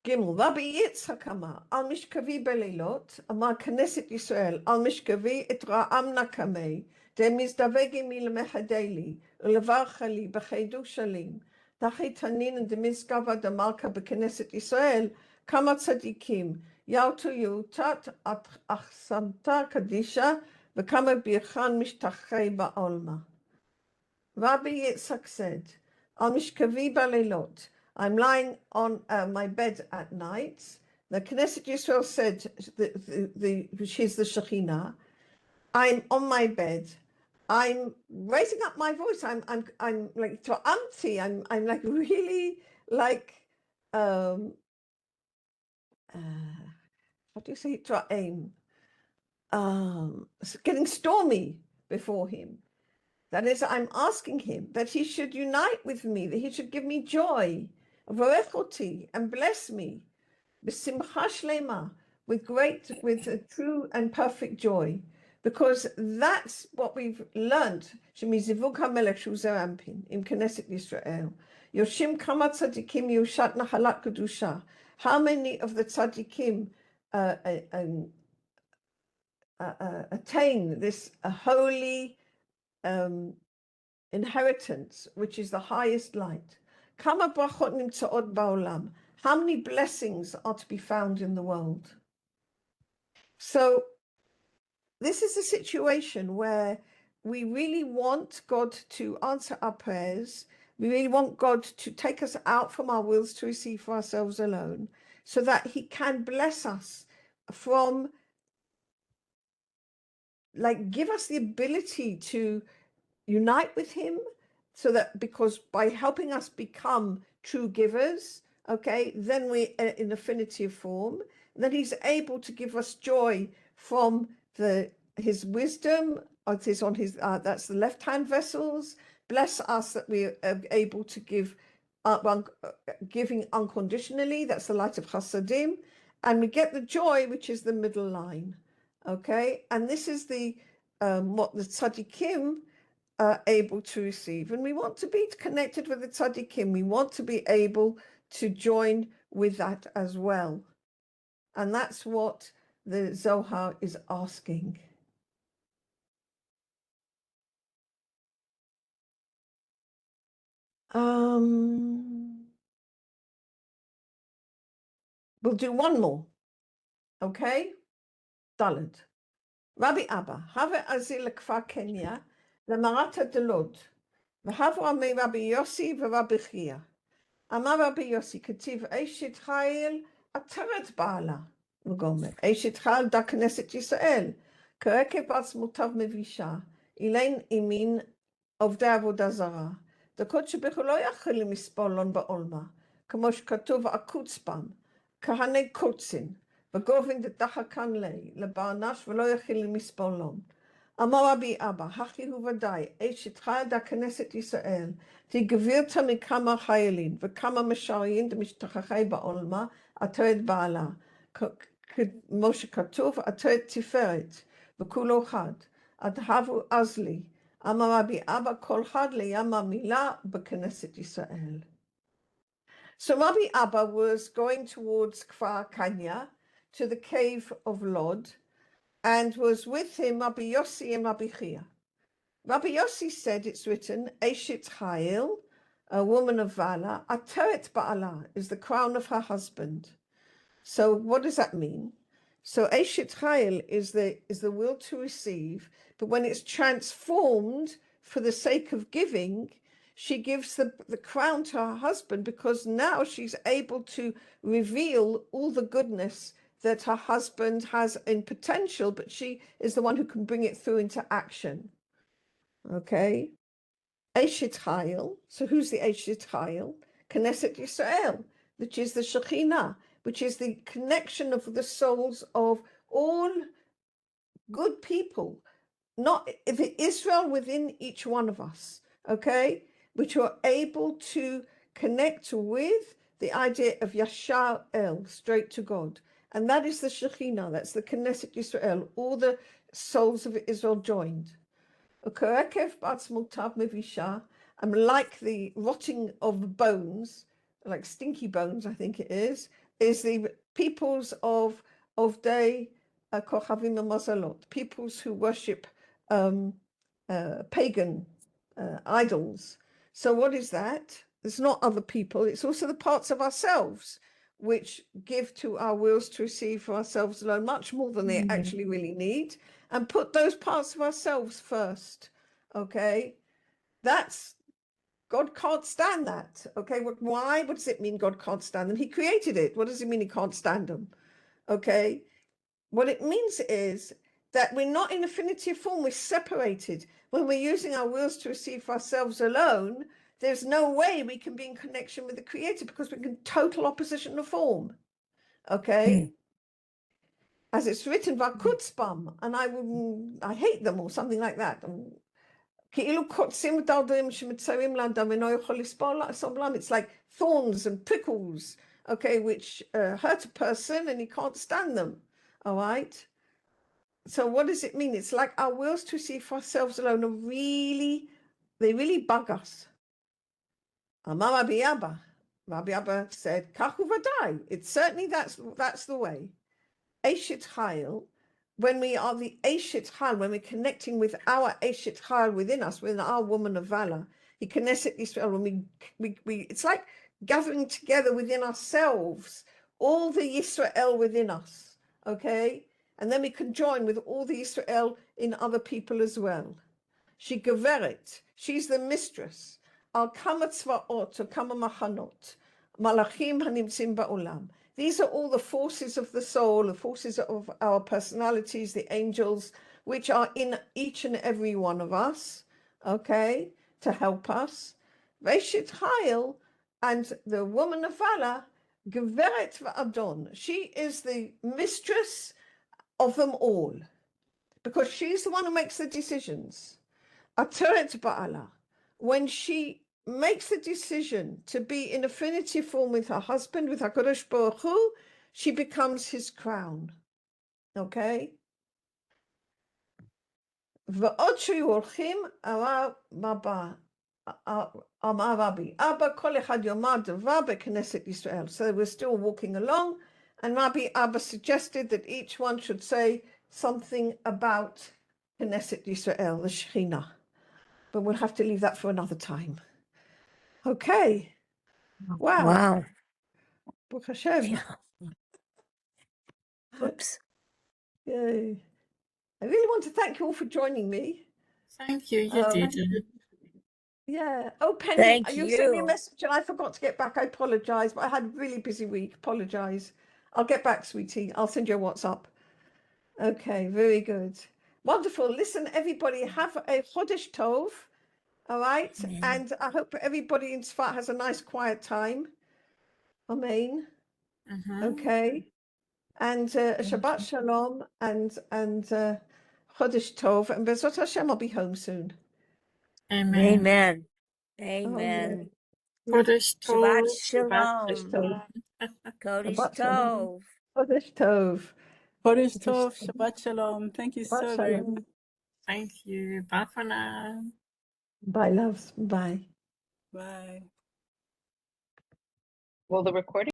Gimel, Rabbi Yitzchak Amar, Al Mishkavi Belilot, Amar Knesset Yisrael, Al Mishkavi et Ra'am Nakamei, De Mizdavegi Mil Mechadeli, Ulevarchali, Bechedu Shalim, Tachit Hanin and De Mizgava de Malka Beknesset Yisrael, Kama Tzadikim, Yautu Yutat at Achsamta Kadisha, Bekama Birchan Mishtachei Ba'olma. Rabbi Yitzchak said, Al Mishkavi Belilot, I'm lying on my bed at night. The Knesset Yisrael said she's the Shekhinah. I'm on my bed. I'm raising up my voice. I'm like to auntie. I'm like really like how do you say to aim? Getting stormy before him. That is, I'm asking him that he should unite with me, that he should give me joy, and bless me, b'simcha shlema, with a true and perfect joy, because that's what we've learned. Shemizivug hamelech shu zer anpin im Knesset Yisrael. Yoshim kama tzadikim yushat nahalat kedusha. How many of the tzadikim attain this holy inheritance, which is the highest light? Kama brachot nimtzaot ba'olam. How many blessings are to be found in the world? So this is a situation where we really want God to answer our prayers. We really want God to take us out from our wills to receive for ourselves alone, so that he can bless us from, like, give us the ability to unite with him, so that, because by helping us become true givers, okay, then we in affinity form, then he's able to give us joy from his wisdom. It is on his that's the left hand vessels. Bless us that we are able to give giving unconditionally. That's the light of chasadim, and we get the joy, which is the middle line. Okay, and this is the what the tzaddikim are able to receive, and we want to be connected with the tzaddikim. We want to be able to join with that as well, and that's what the Zohar is asking. We'll do one more, okay? Daled. Rabbi Abba, have azil kfar Kenya, lemarata delod, v'havra me Rabbi Yossi v'Rabbi Chia. Amar Rabbi Yossi, ketiv Eishet Chayil ateret ba'ala, v'gomer. Eishet Chayil da Knesset Yisrael, kerekev atzmutav mevisha, ilain imin עובדי עבודה זרה. דקות שבכו לא יכולים לסבולון בעולמה, כמו שכתוב עקוץ בם, כהני קוצין, וגובין דתחקן לי, לבענש ולא יכולים לסבולון. אמר רבי אבא, הכי הוא ודאי, אשת חייל כנסת ישראל, תגבירת מכמה חיילים, וכמה משריים דמשתחחי בעולמה, עטרת בעלה, כמו שכתוב, עטרת תפארת, וכולו חד, אדהבו אז לי, אמר רבי אבא, כל חד לים המילה בכנסת ישראל. So Rabbi Abba was going towards Kfar Kanya, to the cave of Lod, and was with him Rabbi Yossi and Rabbi Chia. Rabbi Yossi said, it's written, Eshet Chayil, a woman of valor, Ateret Ba'ala, is the crown of her husband. So what does that mean? So Eshet Chayil is the will to receive, but when it's transformed for the sake of giving, she gives the crown to her husband, because now she's able to reveal all the goodness that her husband has in potential, but she is the one who can bring it through into action. Okay? Eshet Chayil. So who's the Eshet Chayil? Knesset Yisrael, which is the Shekhinah, which is the connection of the souls of all good people, not the Israel within each one of us, okay? Which are able to connect with the idea of Yashar El, straight to God. And that is the Shekhinah, that's the Knesset Yisrael, all the souls of Israel joined. I'm like the rotting of bones, like stinky bones, I think it is the peoples of day Kochavim Mazalot, peoples who worship pagan idols. So what is that? It's not other people, it's also the parts of ourselves which give to our wills to receive for ourselves alone much more than they actually really need, and put those parts of ourselves first. Okay, that's God can't stand that. Okay, why? What does it mean God can't stand them? He created it. What does it mean he can't stand them? Okay, what it means is that we're not in affinity form, we're separated. When we're using our wills to receive for ourselves alone, there's no way we can be in connection with the Creator, because we're in total opposition of form. Okay? As it's written, Vakutzbam, and I hate them, or something like that. It's like thorns and prickles, okay, which hurt a person and he can't stand them, all right? So what does it mean? It's like our wills to see for ourselves alone are they really bug us. Amar Rabbi Abba. Rabbi Abba said, Kachu Vadai. It's certainly that's the way. Eshet Chayil, when we are the Eshet Chayil, when we're connecting with our Eshet Chayil within us, within our woman of valor, he Knesset Israel, when we it's like gathering together within ourselves all the Yisrael within us, okay? And then we can join with all the Israel in other people as well. She geveret, she's the mistress. Al kama tzvaot, or kama machanot, malachim hanimtzim ba'olam. These are all the forces of the soul, the forces of our personalities, the angels, which are in each and every one of us, okay, to help us. Veishit Hayil, and the woman of valor, geveret va'adon. She is the mistress of them all, because she's the one who makes the decisions. Ateret ba'ala, when she makes the decision to be in affinity form with her husband, with HaKadosh Baruch Hu, she becomes his crown. Okay? V'od sheyorchim amar Rabbi Abba kol echad yomar davar beKnesset Yisrael. So we're still walking along, and Rabbi Abba suggested that each one should say something about Knesset Yisrael, the Shekhinah. But we'll have to leave that for another time. Okay. Wow. Wow. Baruch Hashem. Yeah. Oops. Yay. I really want to thank you all for joining me. Thank you. You did. Yeah. Oh, Penny, Thank you sent me a you. message and I forgot to get back. I apologize, but I had a really busy week. Apologize. I'll get back, sweetie. I'll send you a WhatsApp. Okay, very good. Wonderful. Listen, everybody, have a Chodesh Tov. All right. Amen. And I hope everybody in Tzfat has a nice, quiet time. Amen. Okay. And Shabbat Shalom and Chodesh Tov, and Bezrat Hashem, I'll be home soon. Amen. Amen. Oh, Amen. Kodesh Shabbat Tov. Shalom. Tov. Kodesh Shabbat Shalom. Tov. Chodesh Tov. Kodesh Tov, Shabbat Shalom. Thank you Shabbat so very Shalom. much. Thank you. Bye for now. Bye, loves. Bye. Bye. Will the recording